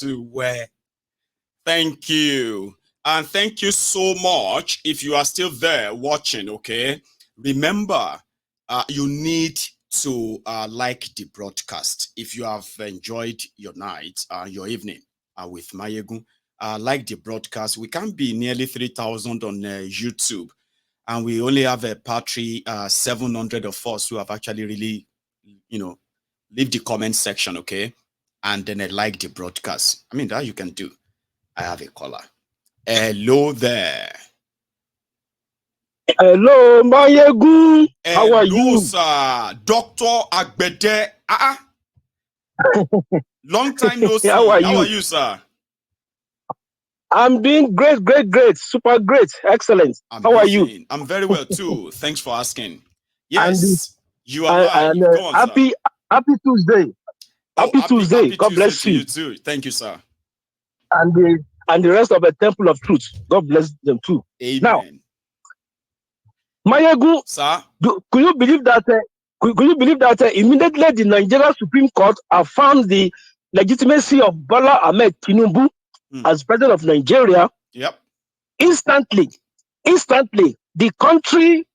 to where. Thank you. And thank you so much. If you are still there watching, okay, remember, you need to like the broadcast. If you have enjoyed your night, your evening with Mayegun, like the broadcast. We can be nearly 3,000 on YouTube, and we only have a patry 700 of us who have actually really, leave the comment section, okay, and then like the broadcast. I mean, that you can do. I have a caller. Hello there. Hello, Mayegun. How are you? Sir. Dr. Agbede. Long time no see. How are you, sir? I'm doing great, super great, excellent. Amazing. How are you? I'm very well too. Thanks for asking. Yes, you are live. Go on, happy Tuesday. Happy Tuesday. Happy God bless you. you. You too. Thank you, sir. And the rest of the Temple of Truth. God bless them too. Amen. Now, Mayegun, sir, could you believe that? Could you believe that immediately the Nigerian Supreme Court affirmed the legitimacy of Bola Ahmed Tinubu as president of Nigeria? Yep. Instantly, the country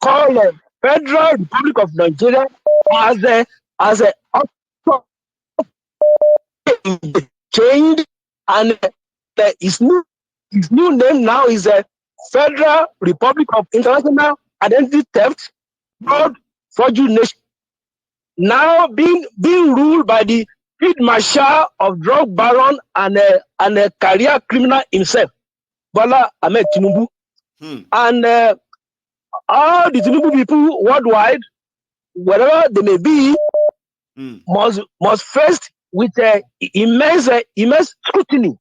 called Federal Republic of Nigeria as a change, and his new name now is a Federal Republic of International Identity Theft, Fraud, Forgery Nation. Now being ruled by the field marshal of drug baron and a career criminal himself, Bola Ahmed Tinubu. And all the Tinubu people worldwide, wherever they may be, must face with immense scrutiny.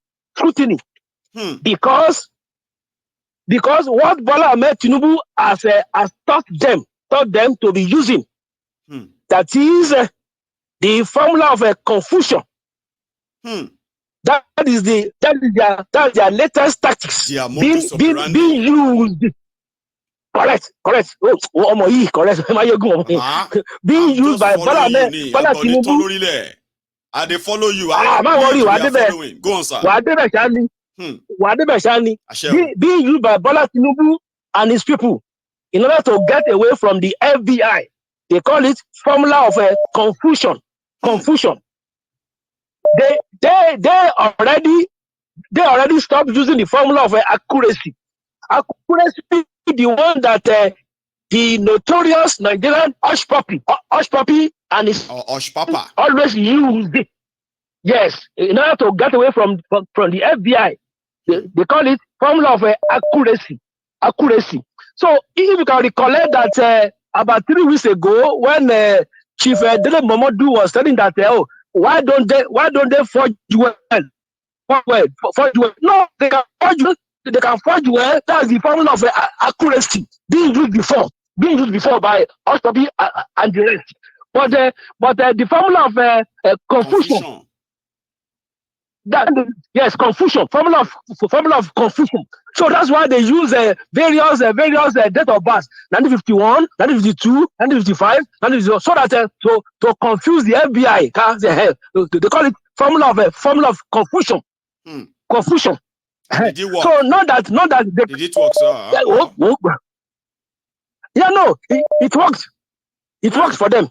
Because what Bola Ahmed Tinubu has taught them to be using, that is the formula of Confucian. That is their latest tactics being used. Correct. Correct. Being used by Bola Tinubu. I they follow you. Following. Go on, sir. Being used by Bola Tinubu and his people in order to get away from the FBI. They call it formula of Confucian. They already stopped using the formula of accuracy. Accuracy, the one that the notorious Nigerian Hush Puppy and his always used it. Yes, in order to get away from the FBI. They call it formula of accuracy. So if you can recollect that about 3 weeks ago, when Chief Dele Momodu was telling that, why don't they forge well? Forge well? No, they can forge well. They can forge well. That's the formula of accuracy being used before by Ostobi and the rest. But the formula of confusion. Confusion. Formula of confusion. So that's why they use various date of birth, 1951, 1952, 1955, 1950, so that to confuse the FBI. They call it formula of confusion. Confusion. Did it work? So not that did it work, sir? No, it works. It works for them.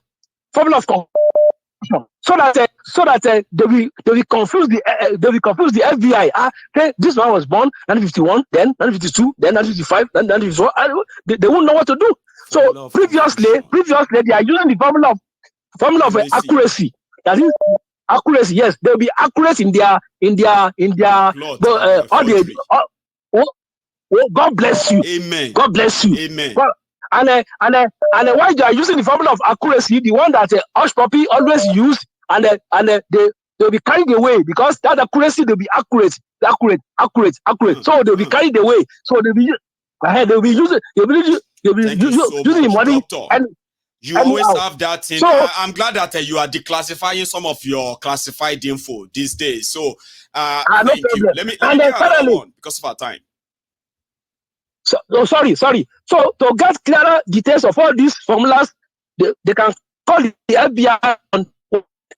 Formula of confusion. So that they will confuse the FBI. This one was born 1951, then 1952, then 1955, then 1954. They won't know what to do. So previously they are using the formula of accuracy. That is accuracy. Yes, they'll be accurate in their God bless you. Amen. God bless you. Amen. And why they are using the formula of accuracy, the one that Hush Puppy always use, and they'll be carried away because that accuracy they'll be accurate. So they'll be carried away. So they'll be using the money. And you always have that thing. So, I'm glad that you are declassifying some of your classified info these days. So thank you. Let me get another one because of our time. Sorry. So to get clearer details of all these formulas, they can call the FBI on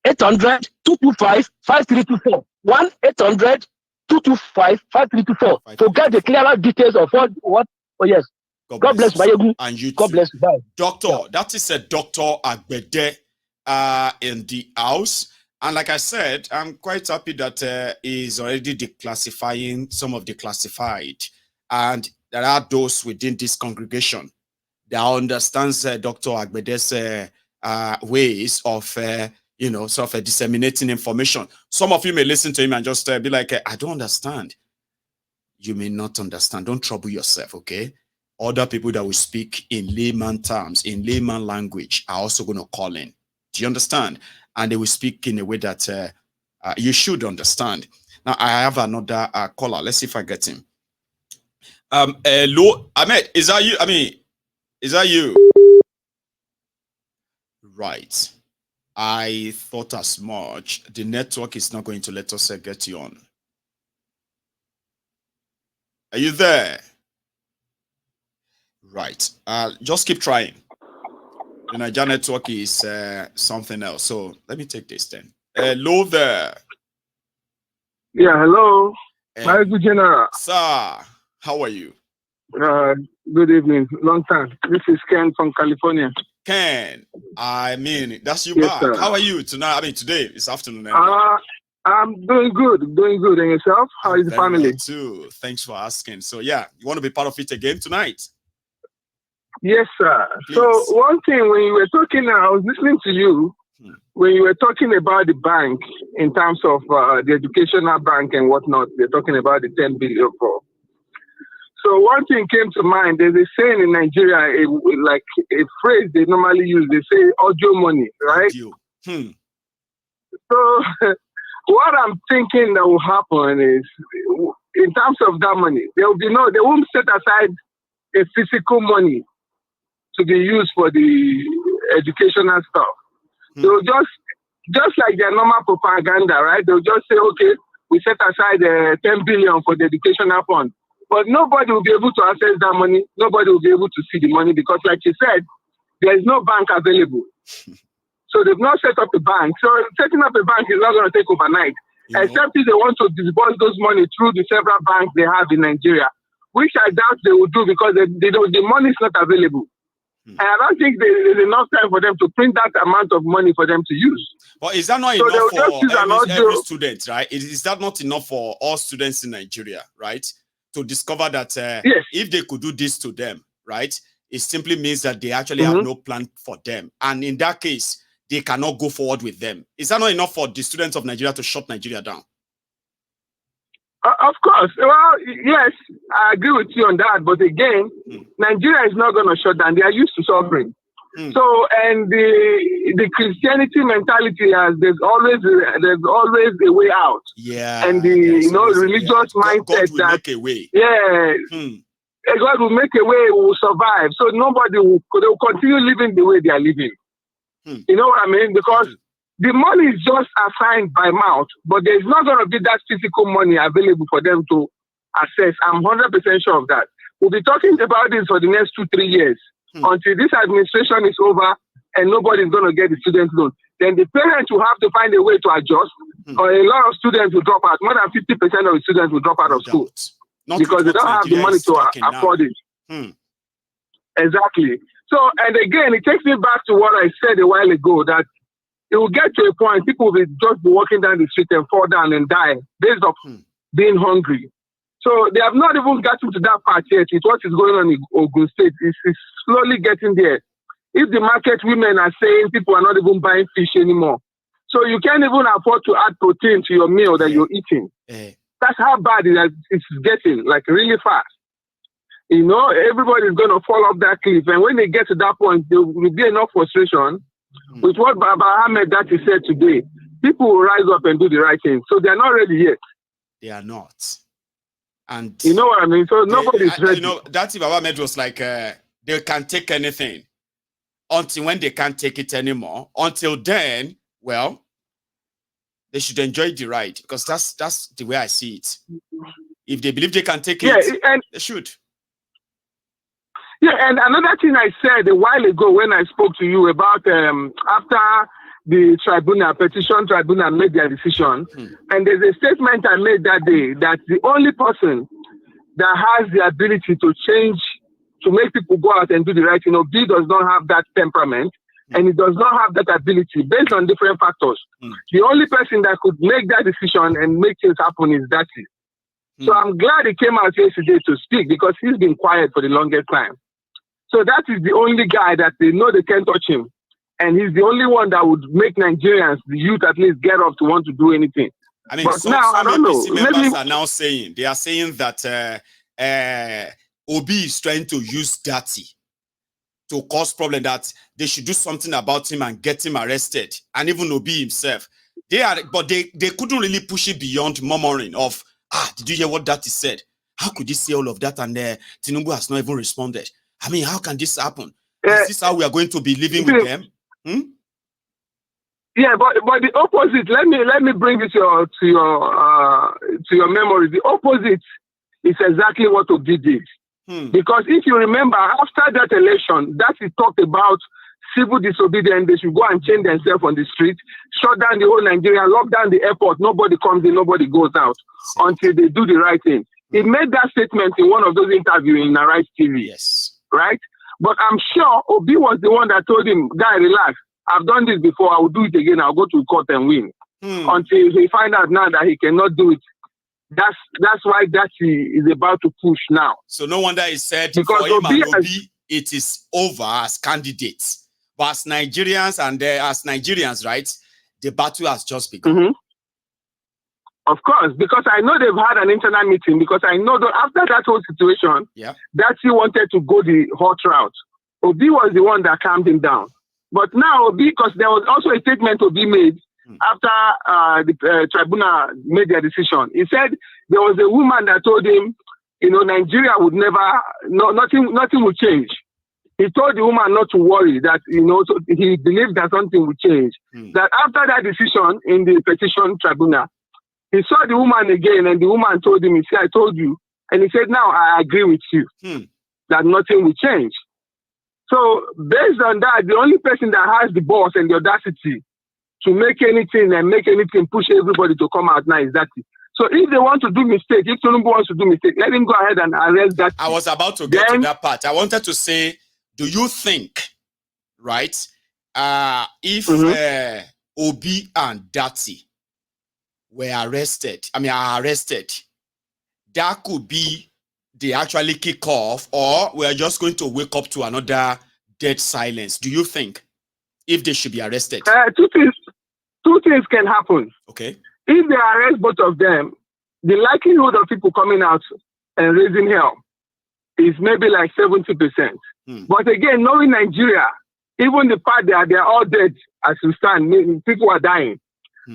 800-225-5324. 1-800-225-5324 to get the clearer details of what. Oh yes. God bless Mayegun. And you God too. bless. Bye. Doctor, that is a Dr. Agbede in the house. And like I said, I'm quite happy that he's already declassifying some of the classified. And there are those within this congregation that understands Dr. Agbede's ways of, sort of disseminating information. Some of you may listen to him and just be like, I don't understand. You may not understand. Don't trouble yourself, okay? Other people that will speak in layman terms, in layman language, are also going to call in. Do you understand? And they will speak in a way that you should understand. Now, I have another caller. Let's see if I get him. Hello, Ahmed, is that you? Is that you? Right. I thought as much. The network is not going to let us get you on. Are you there? Right. Just keep trying. The Niger network is something else. So let me take this then. Hello there. Yeah, hello. My good general. Sir, how are you? Good evening. Long time. This is Ken from California. Ken, that's you yes, back. Sir. How are you tonight? Today, this afternoon. Anyway. I'm doing good. Doing good. And yourself? How is the family? Well too. Thanks for asking. So yeah, you want to be part of it again tonight? Yes, sir. Please. So one thing, when you were talking, I was listening to you when you were talking about the bank in terms of the educational bank and whatnot. You're talking about the 10 billion for. So one thing came to mind. There's a saying in Nigeria, like a phrase they normally use. They say audio money, right? Audio. So what I'm thinking that will happen is, in terms of that money, they won't set aside a physical money to be used for the educational stuff. They'll just like their normal propaganda, right? They'll just say, okay, we set aside 10 billion for the educational fund. But nobody will be able to access that money. Nobody will be able to see the money because, like you said, there is no bank available. So they've not set up a bank. So setting up a bank is not going to take overnight, except if they want to disburse those money through the several banks they have in Nigeria, which I doubt they will do because the money is not available. And I don't think there's enough time for them to print that amount of money for them to use. But is that not enough for every student, right? Is that not enough for all students in Nigeria, right? To discover that yes, if they could do this to them, right, it simply means that they actually have no plan for them. And in that case, they cannot go forward with them. Is that not enough for the students of Nigeria to shut Nigeria down? Of course. Well, yes, I agree with you on that. But again, Nigeria is not going to shut down. They are used to suffering. So, and the Christianity mentality there's always a way out. Yeah. And the religious mindset God will make a way. Yeah. God will make a way. We will survive. So they will continue living the way they are living. You know what I mean? Because the money is just assigned by mouth, but there's not going to be that physical money available for them to access. I'm 100% sure of that. We'll be talking about this for the next 2-3 years until this administration is over and nobody's going to get the student loan. Then the parents will have to find a way to adjust, or a lot of students will drop out. More than 50% of the students will drop out of school because they don't have the money to afford it. Exactly. So, and again, it takes me back to what I said a while ago, that it will get to a point people will just be walking down the street and fall down and die based on being hungry. So they have not even gotten to that part yet with what is going on in Ogun State. It's slowly getting there. If the market women are saying people are not even buying fish anymore, so you can't even afford to add protein to your meal that you're eating. That's how bad it's getting, like really fast. Everybody's going to fall off that cliff. And when they get to that point, there will be enough frustration with what Baba Ahmed Datti said today. People will rise up and do the right thing. So they're not ready yet. They are not. And you know what I mean? So nobody's ready. Datti Baba Ahmed was like, they can take anything until when they can't take it anymore. Until then, well, they should enjoy the ride, because that's the way I see it. If they believe they can take it, they should. Yeah, and another thing I said a while ago when I spoke to you about after the tribunal, petition tribunal made their decision. And there's a statement I made that day that the only person that has the ability to change, to make people go out and do the right thing, Obi does not have that temperament and he does not have that ability based on different factors. The only person that could make that decision and make things happen is Datti. So I'm glad he came out yesterday to speak because he's been quiet for the longest time. So that is the only guy that they know they can't touch him. And he's the only one that would make Nigerians, the youth at least, get up to want to do anything. I mean, but now, I don't know. Members are now saying, they are saying that Obi is trying to use Datti to cause problem, that they should do something about him and get him arrested. And even Obi himself. But they couldn't really push it beyond murmuring of, did you hear what Datti said? How could he say all of that and Tinubu has not even responded? I mean, how can this happen? Is this how we are going to be living with them? Yeah, but the opposite. Let me bring it to your memory. The opposite is exactly what Obi did. Because if you remember, after that election, Datti talked about civil disobedience. They should go and chain themselves on the street, shut down the whole Nigeria, lock down the airport. Nobody comes in, nobody goes out until they do the right thing. He made that statement in one of those interviews in Arise TV. Yes. Right? But I'm sure Obi was the one that told him, guy, relax. I've done this before. I will do it again. I'll go to court and win. Until he find out now that he cannot do it. That's why Datti is about to push now. So no wonder he said because for him and Obi, it is over as candidates. But as Nigerians, right, the battle has just begun. Of course, because I know they've had an internal meeting, because I know that after that whole situation, Datti wanted to go the hot route. Obi was the one that calmed him down. But now, because there was also a statement Obi made after the tribunal made their decision. He said there was a woman that told him, Nigeria would never, nothing will change. He told the woman not to worry, that, so he believed that something would change. That after that decision in the petition tribunal, he saw the woman again, and the woman told him, he said, I told you. And he said, now I agree with you that nothing will change. So based on that, the only person that has the balls and the audacity to make anything push everybody to come out now is Datti. So if they want to do mistake, if Tinubu wants to do mistake, let him go ahead and arrest Datti. I was about to get to that part. I wanted to say, do you think, right, if Obi and Datti are arrested, that could be they actually kick off, or we're just going to wake up to another dead silence? Do you think, if they should be arrested? Two things can happen. Okay. If they arrest both of them, the likelihood of people coming out and raising hell is maybe like 70%. But again, knowing Nigeria, even the part that they are all dead as we stand, people are dying,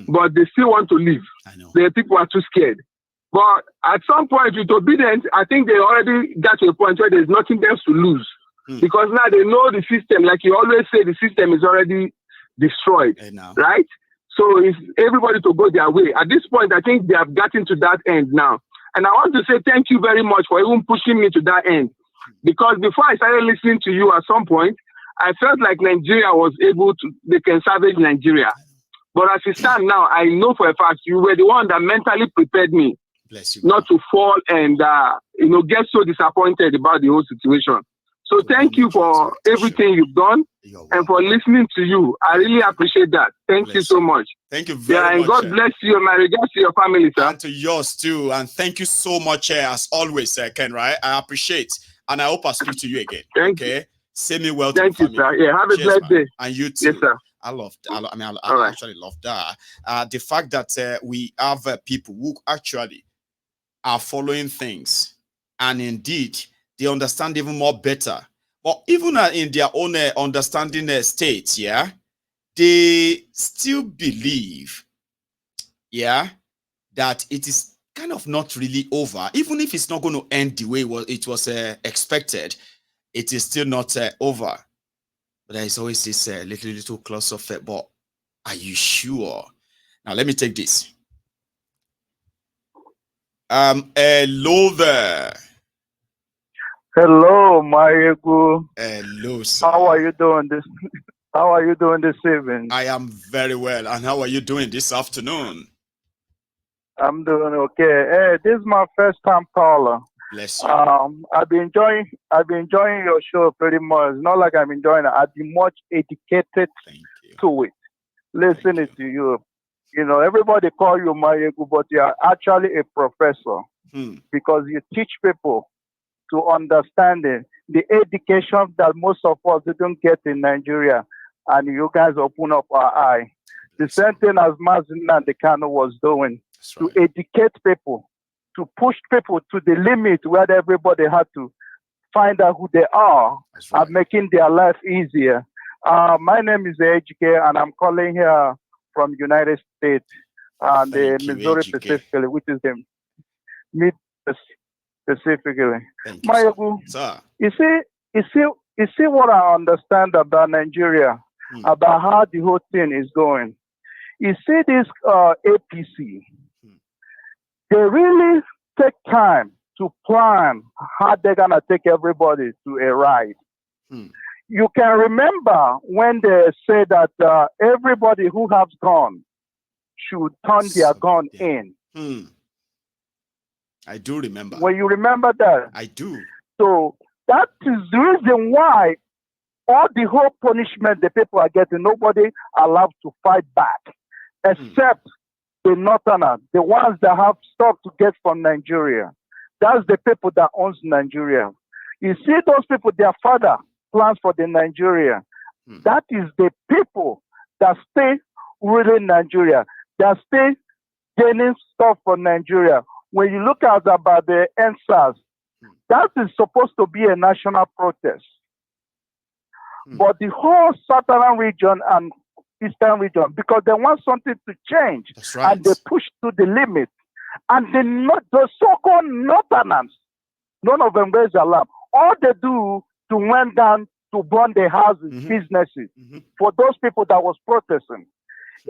but they still want to live. I know. The people are too scared. But at some point with obedience, I think they already got to a point where there's nothing else to lose. Because now they know the system, like you always say, the system is already destroyed, right? So it's everybody to go their way. At this point, I think they have gotten to that end now. And I want to say thank you very much for even pushing me to that end. Because before I started listening to you at some point, I felt like Nigeria was able to, they can salvage Nigeria. But as it stands now, I know for a fact you were the one that mentally prepared me not to fall and, get so disappointed about the whole situation. So thank you for everything you've done and for listening to you. I really appreciate that. Thank you so much. Thank you very much. And God bless you. My regards to your family, sir. And to yours too. And thank you so much, as always, Ken, right? I appreciate. And I hope I speak to you again. Thank you. Say me well. Thank you, sir. Yeah, have a blessed day. And you too. Yes, sir. I actually love that. The fact that we have people who actually are following things, and indeed they understand even more better. But even in their own understanding states, they still believe, that it is kind of not really over. Even if it's not going to end the way it was expected, it is still not over. But there is always this little clause of it. But are you sure? Now let me take this. Hello there. Hello, Mariego. Hello, sir. How are you doing this? How are you doing this evening? I am very well. And how are you doing this afternoon? I'm doing okay. Hey, this is my first time caller. Bless you. I've been enjoying your show pretty much. It's not like I'm enjoying it. I've been much educated to it. Listening to you. You know, everybody call you Mayegu, but you are actually a professor because you teach people to understand the education that most of us didn't get in Nigeria, and you guys open up our eye. The same thing as Mazin Nandekano was doing, to educate people, to push people to the limit where everybody had to find out who they are and making their life easier. My name is Ejike, and I'm calling here from United States and the Missouri specifically, which is the mid specifically. Mayogu, you see what I understand about Nigeria, about how the whole thing is going. You see this APC, they really take time to plan how they're gonna take everybody to a ride. You can remember when they say that everybody who has gone should turn their gun in. I do remember. Well, you remember that? I do. So that is the reason why all the whole punishment the people are getting, nobody allowed to fight back, except the Northerners, the ones that have stuff to get from Nigeria. That's the people that owns Nigeria. You see those people, their father plans for the Nigeria. That is the people that stay ruling Nigeria, that stay gaining stuff from Nigeria. When you look at about the NSAS, that is supposed to be a national protest. But the whole southern region and eastern region, because they want something to change, and they push to the limit. And the so-called Northerners, none of them raise alarm. All they do to went down to burn their houses, businesses, for those people that was protesting.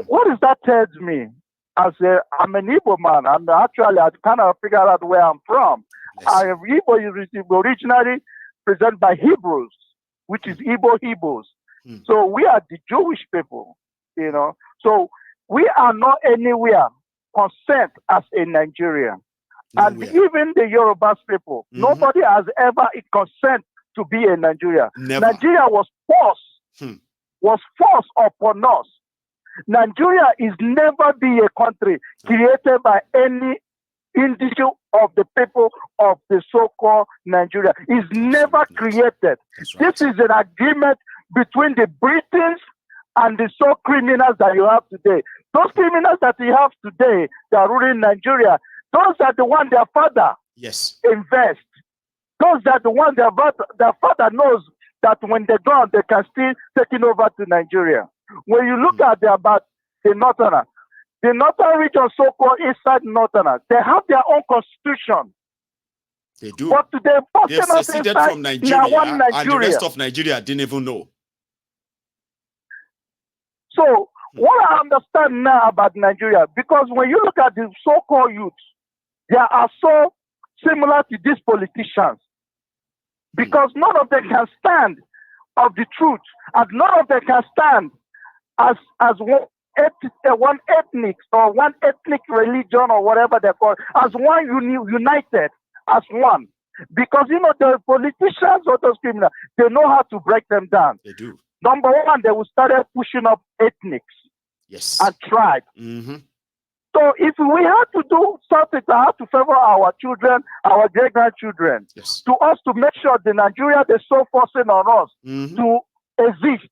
What does that tell me? I'm an Igbo man, and actually I kind of figure out where I'm from. Igbo is originally presented by Hebrews, which is Hebrews. So we are the Jewish people, you know. So we are not anywhere concerned as a Nigeria. And even the Yoruba people, nobody has ever consent to be a Nigeria. Nigeria was forced upon us. Nigeria is never be a country created by any individual of the people of the so-called Nigeria. It's never created. This is an agreement between the Britons and the so criminals that you have today. Those criminals that you have today that are ruling Nigeria, those are the ones their father invest. Those are the ones their father knows that when they're gone, they can still take it over to Nigeria. When you look at about the Northerners, the Northern region, so-called inside Northerners, they have their own constitution. They do. But they've seceded from Nigeria, and the rest of Nigeria didn't even know. So what I understand now about Nigeria, because when you look at the so-called youth, they are so similar to these politicians, because none of them can stand of the truth, and none of them can stand as one ethnic or one ethnic religion or whatever they call it, as one united as one. Because you know the politicians or those criminals, they know how to break them down. They do. Number one, they will start pushing up ethnics and tribes. So if we have to do something to have to favor our children, our great-grandchildren, to us to make sure the Nigeria they're so forcing on us to exist,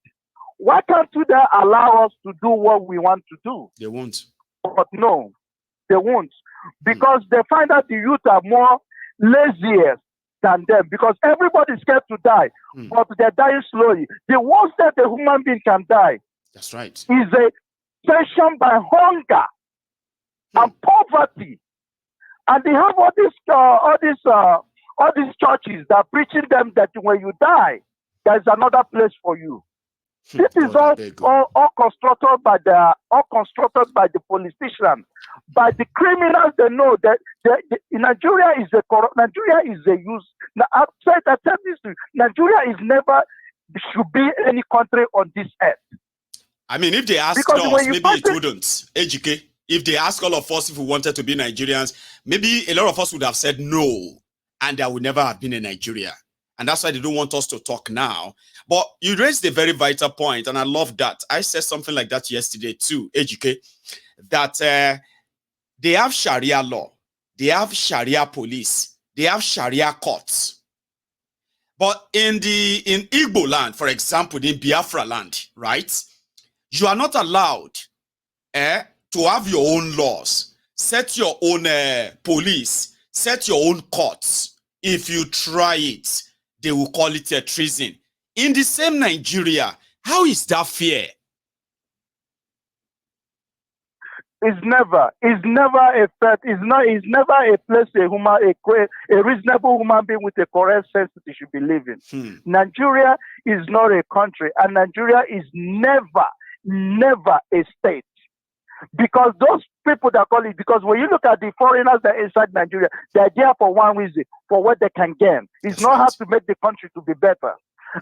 why can't they allow us to do what we want to do? They won't. But no, they won't. Because they find that the youth are more lazier than them. Because everybody's scared to die, but they're dying slowly. The worst that a human being can die is a tension by hunger and poverty. And they have all these churches that are preaching them that when you die, there's another place for you. This is all constructed by the politicians, by the criminals. They know that Nigeria is a use. Now, I tell this to you, Nigeria is never should be any country on this earth. I mean, if they asked Because us, when you maybe it wouldn't. AGK, if they ask all of us if we wanted to be Nigerians, maybe a lot of us would have said no, and there would never have been a Nigeria. And that's why they don't want us to talk now. But you raised a very vital point, and I love that. I said something like that yesterday too, AGK, that they have Sharia law, they have Sharia police, they have Sharia courts. But in Igbo land, for example, in Biafra land, right, you are not allowed to have your own laws, set your own police, set your own courts. If you try it, they will call it a treason. In the same Nigeria, how is that fair? It's never a threat. It's never a place a reasonable human being with a correct sense should be living. Nigeria is not a country, and Nigeria is never a state. Because those people that call it, because when you look at the foreigners that are inside Nigeria, they're there for one reason, for what they can gain. It's not how to make the country to be better.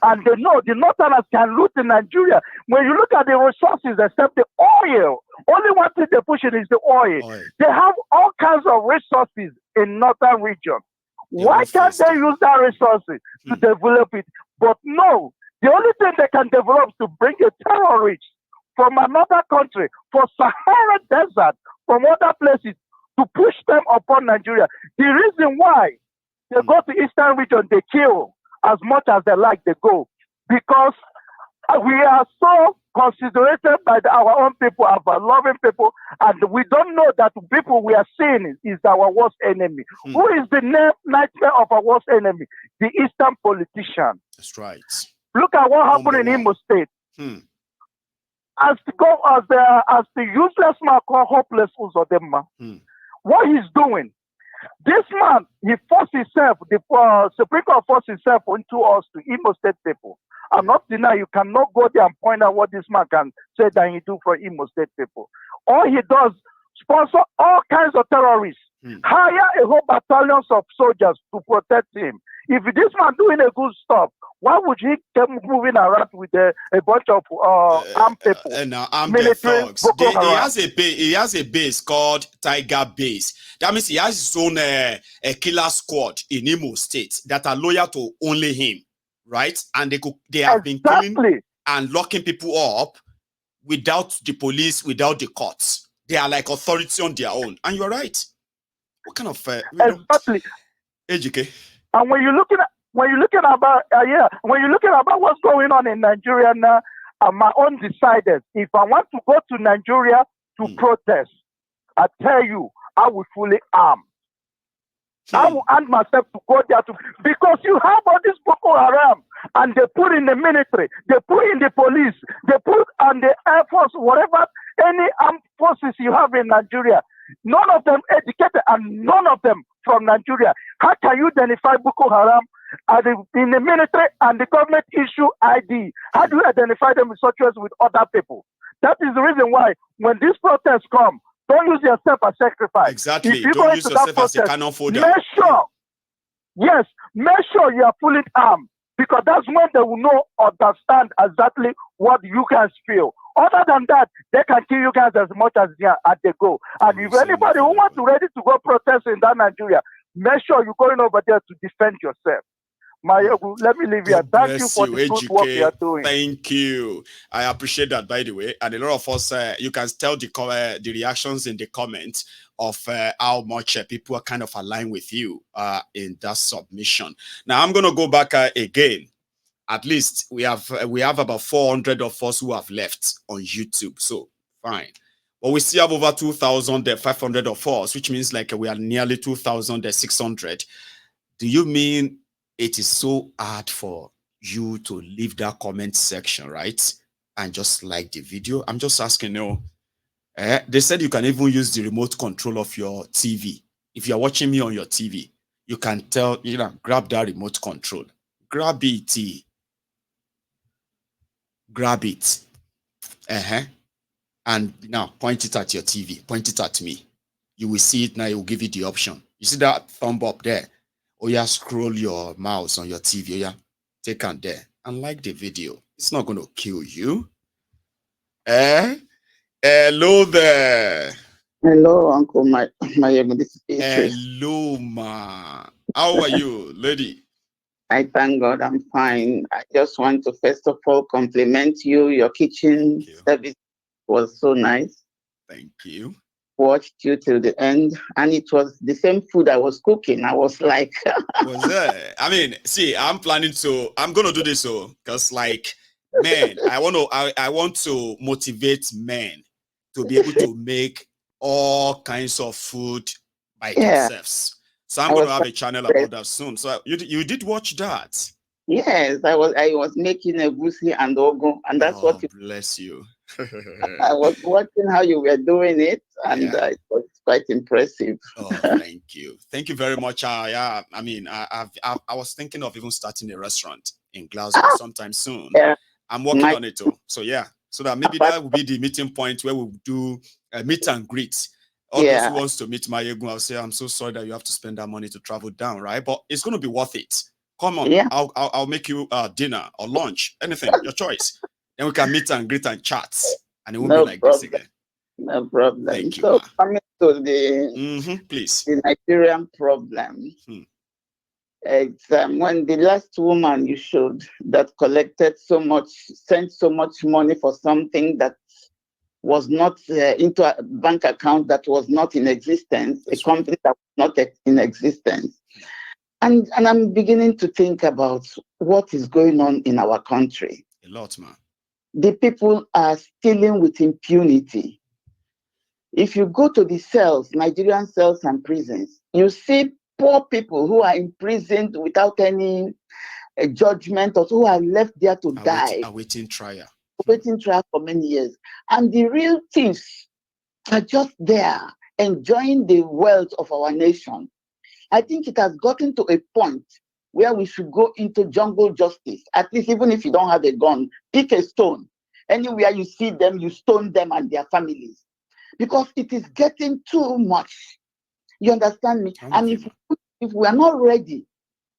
And they know the Northerners can loot in Nigeria. When you look at the resources, except the oil, only one thing they push is the oil. They have all kinds of resources in Northern region. Why can't they use that resources to develop it? But no, the only thing they can develop is to bring a terrorist from another country, for Sahara Desert, from other places, to push them upon Nigeria. The reason why they go to Eastern region, they kill as much as they like, they go. Because we are so considerated by our own people, our loving people, and we don't know that people we are seeing is our worst enemy. Who is the nightmare of our worst enemy? The Eastern politician. That's right. Look at what happened in Imo State. As the useless man called hopeless Uzodema, what he's doing, this man, he forced himself, the Supreme Court forced himself into us to Imo State people. I'm not denying you cannot go there and point out what this man can say that he do for Imo State people. All he does, sponsor all kinds of terrorists, hire a whole battalions of soldiers to protect him. If this man doing a good stuff, why would he keep moving around with a bunch of armed people? Armed thugs. He has a base called Tiger Base. That means he has his own a killer squad in Imo State that are loyal to only him, right? And they have been killing and locking people up without the police, without the courts. They are like authority on their own. And you're right. What kind of AGK? And when you're looking about what's going on in Nigeria now, my own decided if I want to go to Nigeria to protest, I tell you, I will fully arm. I will arm myself to go there because you have all this Boko Haram and they put in the military, they put in the police, they put on the Air Force, whatever, any armed forces you have in Nigeria. None of them educated and none of them from Nigeria. How can you identify Boko Haram in the military and the government issue ID? How do you identify them in such ways with other people? That is the reason why when these protests come, don't use yourself as sacrifice. Exactly. If you don't go use into yourself that as a protest, cannon fodder. Make sure you are fully armed because that's when they will understand exactly what you guys feel. Other than that, they can kill you guys as much as they go. And if anybody who wants to ready to go protest in that Nigeria, make sure you're going over there to defend yourself. Let me leave you. Thank you for the good work you are doing. Thank you. I appreciate that, by the way. And a lot of us, you can tell the reactions in the comments of how much people are kind of aligned with you in that submission. Now, I'm going to go back again. At least we have about 400 of us who have left on YouTube. So fine. But we still have over 2,500 of us, which means like we are nearly 2,600. Do you mean it is so hard for you to leave that comment section, right? And just like the video? I'm just asking, they said you can even use the remote control of your TV. If you're watching me on your TV, you can grab that remote control. Grab it. Grab it. And now point it at your TV. Point it at me. You will see it now. It will give you the option. You see that thumb up there? Oh yeah, scroll your mouse on your TV. Oh yeah, take on there and like the video. It's not going to kill you. Hello there. Hello, Uncle this is Beatrice. Hello, ma. How are you, lady? I thank God I'm fine. I just want to first of all compliment you. Your kitchen service was so nice. Thank you. Watched you till the end, and it was the same food I was cooking. I was like, was that? I mean, see, I'm gonna do this because like, man, I want to motivate men to be able to make all kinds of food by themselves. So I'm gonna have a channel about that soon. So you did watch that? Yes, I was making a goosey and ogo, and that's what you bless you. I was watching how you were doing it, and it was quite impressive. Oh, thank you very much. Yeah, I mean, I was thinking of even starting a restaurant in Glasgow sometime soon. Yeah. I'm working on it too. So yeah, so that maybe that will be the meeting point where we'll do a meet and greet. All those who wants to meet Mayegun, I'll say, I'm so sorry that you have to spend that money to travel down, right? But it's going to be worth it. Come on, I'll make you dinner or lunch, anything, your choice. Then we can meet and greet and chat, and it won't be like this again. No problem. Thank you. So coming to the please, the Nigerian problem. It's when the last woman you showed that sent so much money for something that was not into a bank account that was not in existence, a company that was not in existence. And I'm beginning to think about what is going on in our country. A lot, man. The people are stealing with impunity. If you go to the cells, Nigerian cells and prisons, you see poor people who are imprisoned without any judgment, or who are left there to die. Awaiting trial. Awaiting trial for many years. And the real thieves are just there, enjoying the wealth of our nation. I think it has gotten to a point where we should go into jungle justice. At least, even if you don't have a gun, pick a stone. Anywhere you see them, you stone them and their families. Because it is getting too much. You understand me? And if we are not ready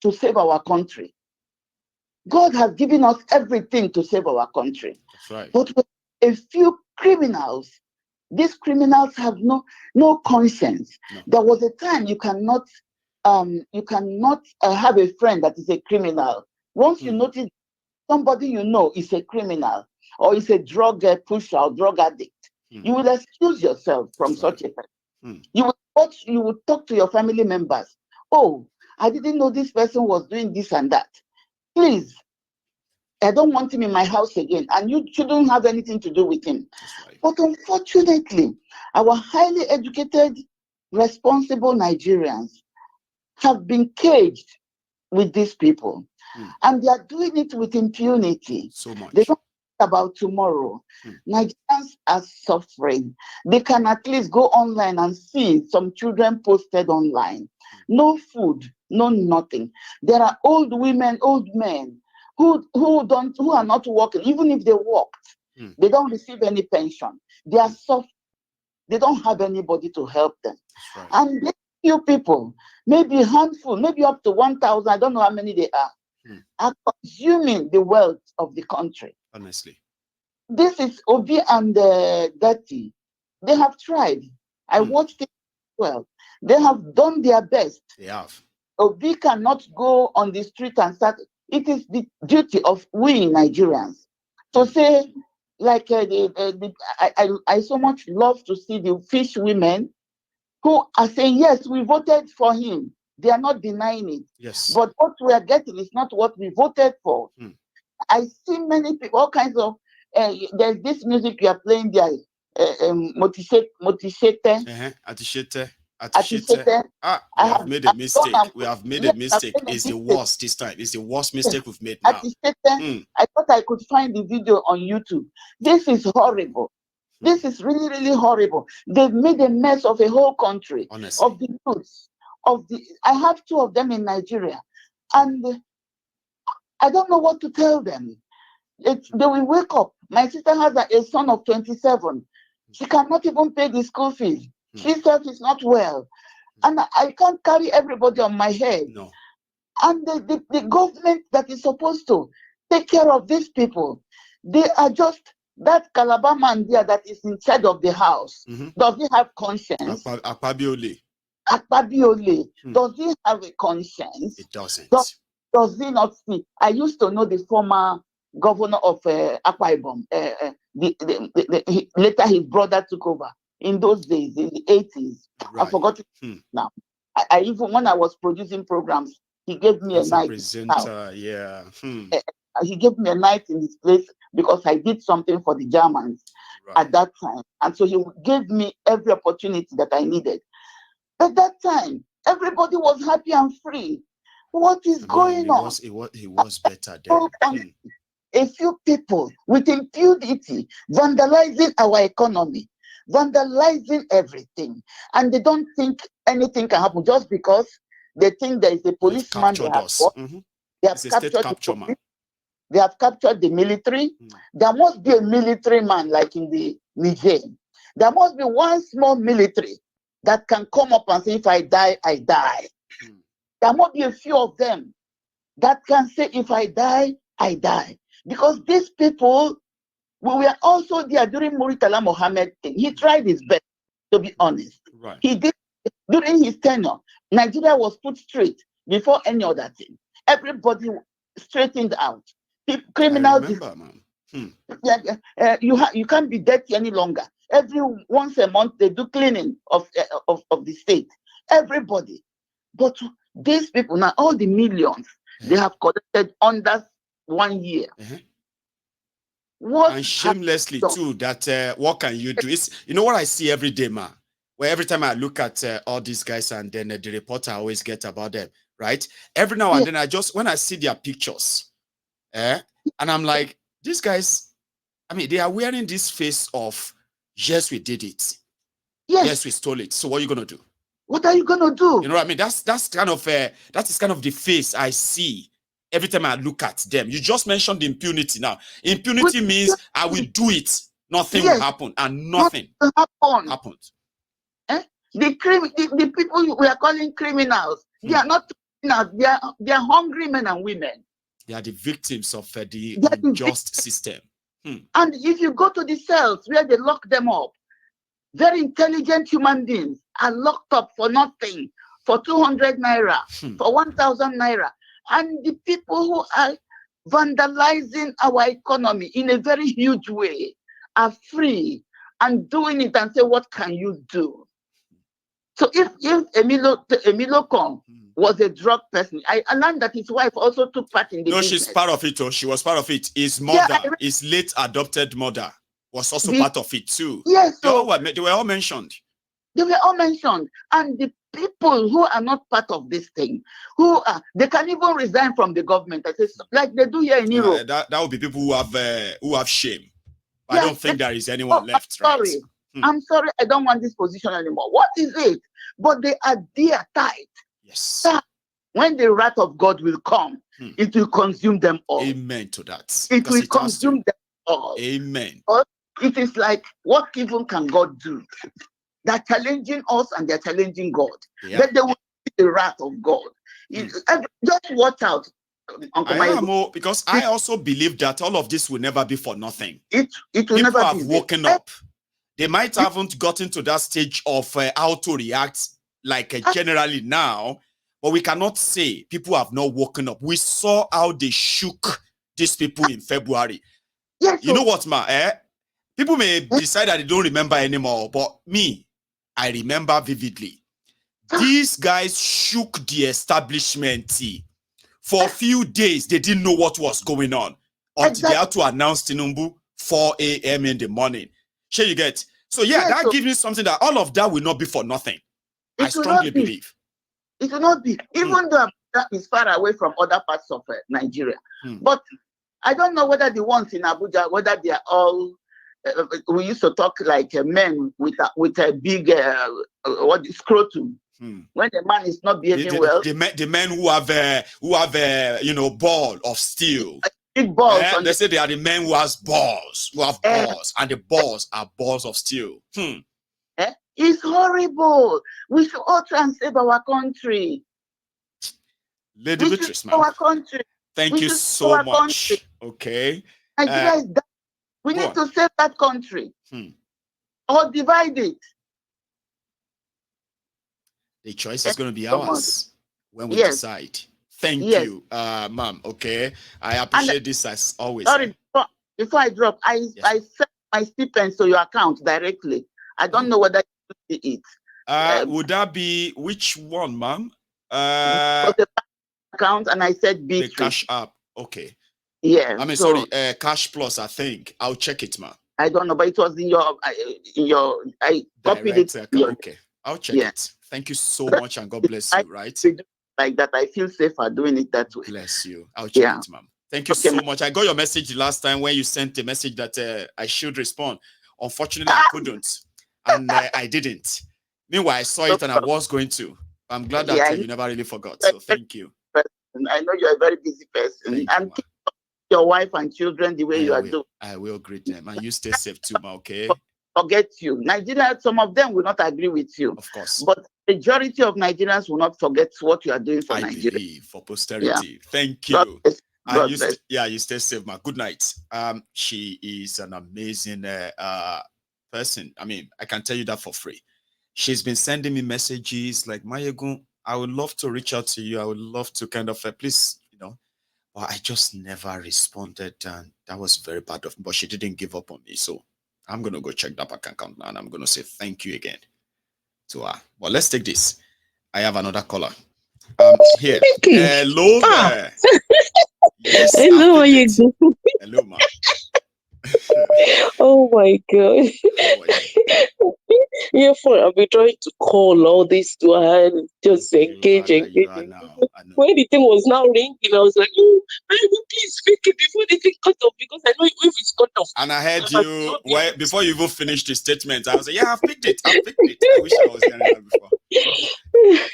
to save our country, God has given us everything to save our country. That's right. But with a few criminals, these criminals have no conscience. No. There was a time you cannot have a friend that is a criminal. Once you notice somebody you know is a criminal or is a drug pusher or drug addict, you will excuse yourself from such a person. You will talk to your family members. Oh, I didn't know this person was doing this and that. Please, I don't want him in my house again, and you shouldn't have anything to do with him. Right. But unfortunately, our highly educated, responsible Nigerians have been caged with these people, and they are doing it with impunity. So much. They don't think about tomorrow. Nigerians are suffering. They can at least go online and see some children posted online. No food, no nothing. There are old women, old men who are not working. Even if they worked, they don't receive any pension. They are suffering. They don't have anybody to help them. Right. And these few people, maybe a handful, maybe up to 1,000, I don't know how many they are consuming the wealth of the country. Honestly. This is Obi and Datti. They have tried. I watched it well. They have done their best. They have. Obi cannot go on the street and start. It is the duty of we Nigerians to say, like I so much love to see the fish women who are saying, yes, we voted for him. They are not denying it. Yes. But what we are getting is not what we voted for. I see many people, all kinds of, there's this music you are playing there, Motisete. We have made a mistake. We have made a mistake. It's the worst this time. It's the worst mistake we've made now. I thought I could find the video on YouTube. This is horrible. This is really, really horrible. They've made a mess of a whole country. Honestly. Of the youths. I have 2 of them in Nigeria. And I don't know what to tell them. They will wake up. My sister has a son of 27. She cannot even pay the school fees. She herself is not well. And I can't carry everybody on my head. No. And the government that is supposed to take care of these people, they are just That Calabar man there that is in charge of the house, does he have conscience? Akpabiole. Akpabiole, does he have a conscience? It doesn't. Does he not see? I used to know the former governor of Akwa Ibom. Later his brother took over. In those days, in the 80s, right. I forgot now. I even, when I was producing programs, he gave me a night. Presenter, yeah. He gave me a night in this place because I did something for the Germans at that time. And so he gave me every opportunity that I needed. At that time, everybody was happy and free. What is going on? He was better then. A few people with impunity vandalizing our economy, vandalizing everything, and they don't think anything can happen just because they think there is a policeman they have got. They have captured the police. They have captured the military. There must be a military man like in the Niger. There must be one small military that can come up and say, if I die, I die. There must be a few of them that can say, if I die, I die. Because these people, we were also there during Muritala Mohammed thing. He tried his best, to be honest. Right. He did, during his tenure, Nigeria was put straight before any other thing. Everybody straightened out. Criminals, you can't be dirty any longer. Every once a month they do cleaning of the state. Everybody, but these people now, all the millions they have collected under 1 year. What and shamelessly too. That what can you do? It's what I see every day, man. Where every time I look at all these guys and then the report I always get about them, right? Every now and then when I see their pictures. And I'm like, these guys, I mean, they are wearing this face of, yes, we did it. Yes, we stole it. So what are you going to do? What are you going to do? You know what I mean? That's kind of, that is kind of the face I see every time I look at them. You just mentioned impunity now. Impunity means I will do it. Nothing will happen. And nothing happened. The people we are calling criminals, they are not criminals. They are hungry men and women. They are the victims of the unjust system. And if you go to the cells where they lock them up, very intelligent human beings are locked up for nothing, for 200 naira, for 1,000 naira. And the people who are vandalizing our economy in a very huge way are free and doing it and say, what can you do? So if Emilio Kong was a drug person, I learned that his wife also took part in the business. She's part of it. She was part of it. His mother, his late adopted mother, was also part of it too. Yes, they were all mentioned. They were all mentioned. And the people who are not part of this thing, they can even resign from the government, like they do here in Europe. That would be people who have shame. I don't think there is anyone left. Sorry. Right? I'm sorry, I don't want this position anymore. What is it? But they are there tight. Yes. When the wrath of God will come, it will consume them all. Amen to that. It will consume them all. Amen. It is like, what even can God do? They're challenging us and they're challenging God. Yeah. Then they will see the wrath of God. Just watch out. Because I also believe that all of this will never be for nothing. It will People never have be woken up. They might haven't gotten to that stage of how to react like generally now, but we cannot say people have not woken up. We saw how they shook these people in February. Yes, you know what, people may decide that they don't remember anymore, but me, I remember vividly. These guys shook the establishment. For a few days, they didn't know what was going on until they had to announce Tinubu 4 a.m. in the morning. Sure, you get. So that gives me something that all of that will not be for nothing. I strongly believe. It will not be, even though that is far away from other parts of Nigeria. But I don't know whether the ones in Abuja, whether they are all. We used to talk like men with a big scrotum. When the man is not behaving well, the men who have ball of steel. Big balls. They say they are the men who have balls, and the balls are balls of steel. It's horrible. We should all try and save our country. Lady Beatrice, man. Our country. Thank you so much. Okay. Nigeria is dying. We need to save that country or divide it. The choice is going to be ours when we decide. Thank you, ma'am. Okay, I appreciate this as always. Sorry, before I drop, I sent my stipends to your account directly. I don't know whether you see it. Would that be which one, ma'am? The account, and I said B3. The Cash App. Okay. Yeah. I mean, sorry, Cash Plus. I think I'll check it, ma'am. I don't know, but it was in your. I copied it. Okay, I'll check it. Thank you so much, and God bless you. Right. Like that, I feel safer doing it that way. Bless you. I'll check it, ma'am. Thank you so much. I got your message the last time when you sent a message that I should respond. Unfortunately, I couldn't, and I didn't. Meanwhile, I saw it and I was going to. I'm glad that you never really forgot. So thank you. I know you're a very busy person. And keep your wife and children the way you are doing. I will greet them. And you stay safe too, ma, okay? Forget you. Nigeria, some of them will not agree with you. Of course. But the majority of Nigerians will not forget what you are doing for Nigeria. Believe, for posterity. Thank you. You stay safe, ma. Good night. She is an amazing person. I mean, I can tell you that for free. She's been sending me messages like, Mayegun, I would love to reach out to you. I would love to kind of, please, but I just never responded. And that was very bad of me. But she didn't give up on me. So I'm going to go check that bank account now. And I'm going to say thank you again to her. But let's take this. I have another caller. Here. Hello there. Yes, hello, Mayegun. Hello, ma. Oh my God. Yeah, I've been trying to call all this to her and just engage. When the thing was now ringing, I was like, oh, please speak it before the thing cut off, because I know if it's cut off. And I heard you, before you even finished the statement, I was like, yeah, I've picked it. I wish I was hearing that before.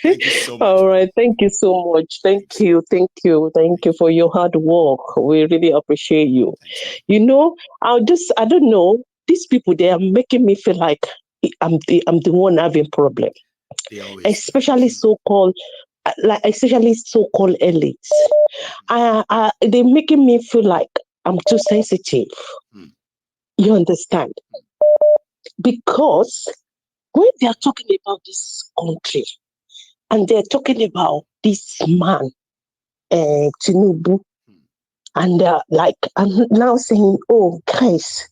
Thank you so much. All right. Thank you so much. Thank you for your hard work. We really appreciate you. I don't know. These people, they are making me feel like I'm the one having problem. Especially so-called elites. They're making me feel like I'm too sensitive. You understand? Because when they are talking about this country and they're talking about this man, Tinubu, and I'm now saying, oh, guys,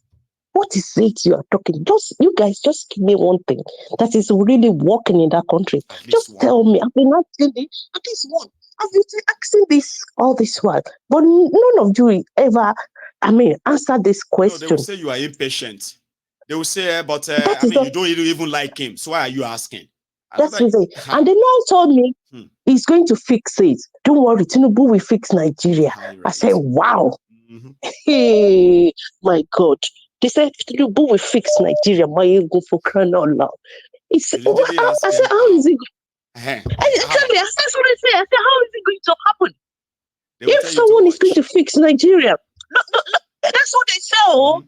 what is it you are talking? You guys just give me one thing that is really working in that country. Just tell me. I've been asking this, at least one. I've been asking this all this while, but none of you ever, answer this question. No, they will say you are impatient. They will say, but you don't even like him. So why are you asking? That's what they say. And they now told me he's going to fix it. Don't worry, Tinubu will fix Nigeria. I said, wow. Hey, my God. They said Tinubu will fix Nigeria. Mayegun for crying out loud. I said, how is it going? Exactly. That's what I said. I said, how is it going to happen? If someone is going to fix Nigeria, no, that's what they say.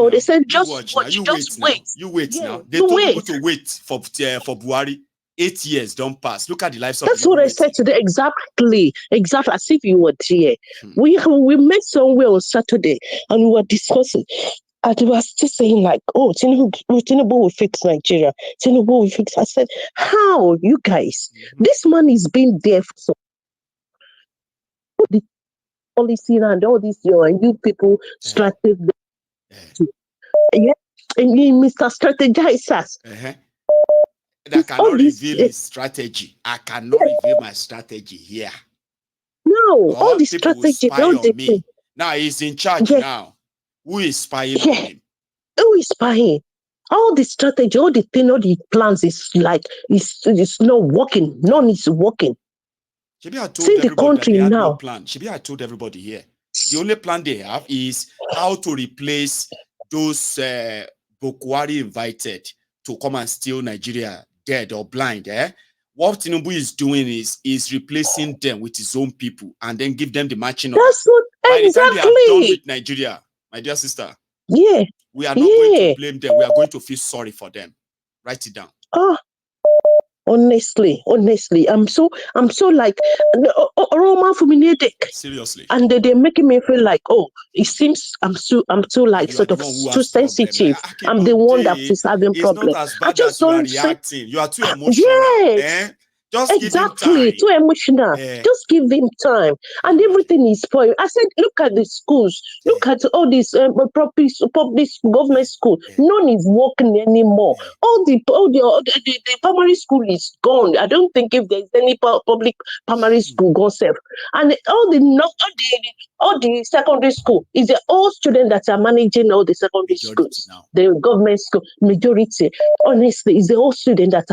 They said just wait. You wait now. They told people to wait for Buhari. 8 years don't pass. Look at the lives of. That's what I said today. Exactly. As if you were there. We met somewhere on Saturday and we were discussing. And we were still saying like, oh, Tinubu will fix Nigeria. Tinubu will fix. I said, how, you guys? This man has been there for so. The policy and all this, and you people strategize. Yeah, and Mr. Strategizers. I cannot reveal his strategy. I cannot reveal my strategy here. No, all the strategy. On me. Now he's in charge now. Who is spying on him? Who is spying? All the strategy, all the thing, all the plans is like it's not working. None is working. Maybe I told everybody that they had no plan. Maybe I told everybody here. The only plan they have is how to replace those Bokwari invited to come and steal Nigeria dead or blind. What Tinubu is doing is replacing them with his own people and then give them the matching. That's what by the time they are done with Nigeria, my dear sister. Yeah. We are not going to blame them. We are going to feel sorry for them. Write it down. Honestly, I'm so like Roma seriously. and they're making me feel like, oh, it seems I'm too like you are sort the of one who too has problem. sensitive. I'm the one that is having It's not problem. as I bad just as you are don't say reacting. You are too emotional. yes. Just give him Exactly, time. too emotional. Just give him time, and everything is spoiled. I said, look at the schools. Look at all these public government school. None is working anymore. All the primary school is gone. I don't think if there's any public primary school gone safe. And all the secondary school is the old students that are managing all the secondary schools. Now. The government school majority, honestly, is the old student that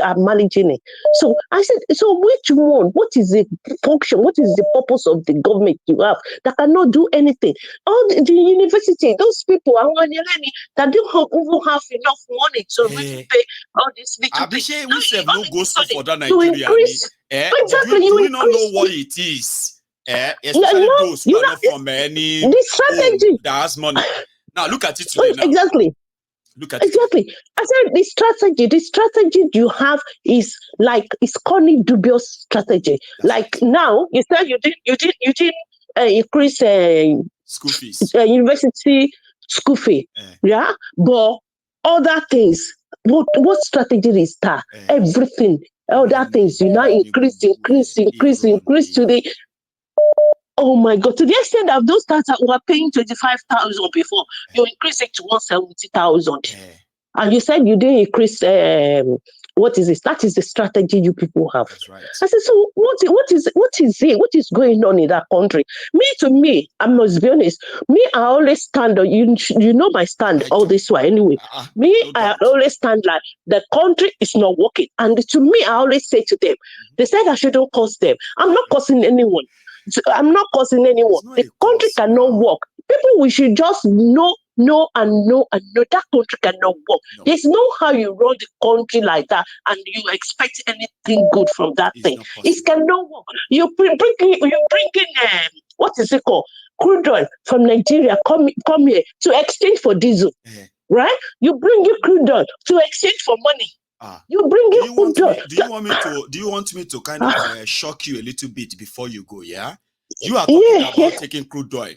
are managing it. So I said, so which one? What is the function? What is the purpose of the government you have that cannot do anything? All the university, those people that don't even have enough money to really pay all this little thing. We have no go school for that You Nigeria. increase exactly. Do You we not know what it is? Especially those who are not from any the strategy that has money. Now look at it today. Now exactly. Look at exactly. I said the strategy you have is like it's calling dubious strategy. That's like right. Now you said you didn't increase school fees, university school fee, yeah, but other things. What strategy is that? Everything, other things you now increase to the. Oh my God! To the extent that those that were paying 25,000 before, you increase it to 170,000, and you said you didn't increase. What is this? That is the strategy you people have. That's right. I said, so what is it? What is going on in that country? To me, I must be honest. I always stand on you know my stand all this way anyway. I always stand like the country is not working, and to me, I always say to them, they said I shouldn't curse them. I'm not cursing anyone. I'm not causing anyone. The country cannot work. People, we should just know that country cannot work. No. There's no how you run the country like that and you expect anything good from that thing. It cannot work. You bring in what is it called? Crude oil from Nigeria come here to exchange for diesel, right? You bring your crude oil to exchange for money. You bring do you want me to kind of shock you a little bit before you go? Yeah, you are talking about taking crude oil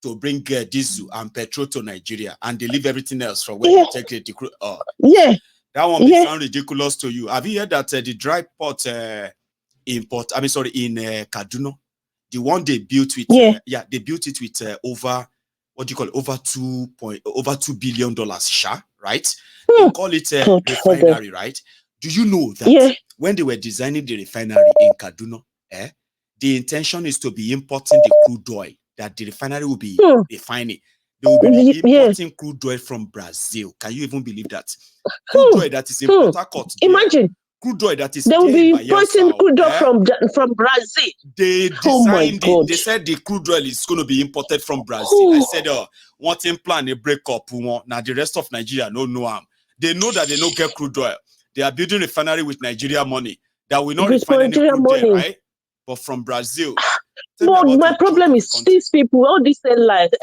to bring diesel and petrol to Nigeria and they leave everything else from where you take it. That one may sound ridiculous to you. Have you heard that the dry port in Kaduna, the one they built with they built it with over over $2 billion, right? They call it a refinery, right? Do you know that when they were designing the refinery in Kaduna, the intention is to be importing the crude oil that the refinery will be refining. They will be importing crude oil from Brazil. Can you even believe that? Crude oil that is in Port Harcourt. Imagine. Crude oil that is they will be importing crude oil from Brazil. They designed it. They said the crude oil is going to be imported from Brazil. I said, one thing plan a breakup. Now the rest of Nigeria no know. They know that they don't get crude oil. They are building a refinery with Nigeria money that will not refine any crude oil, right? But from Brazil. But my problem is these people, all these elites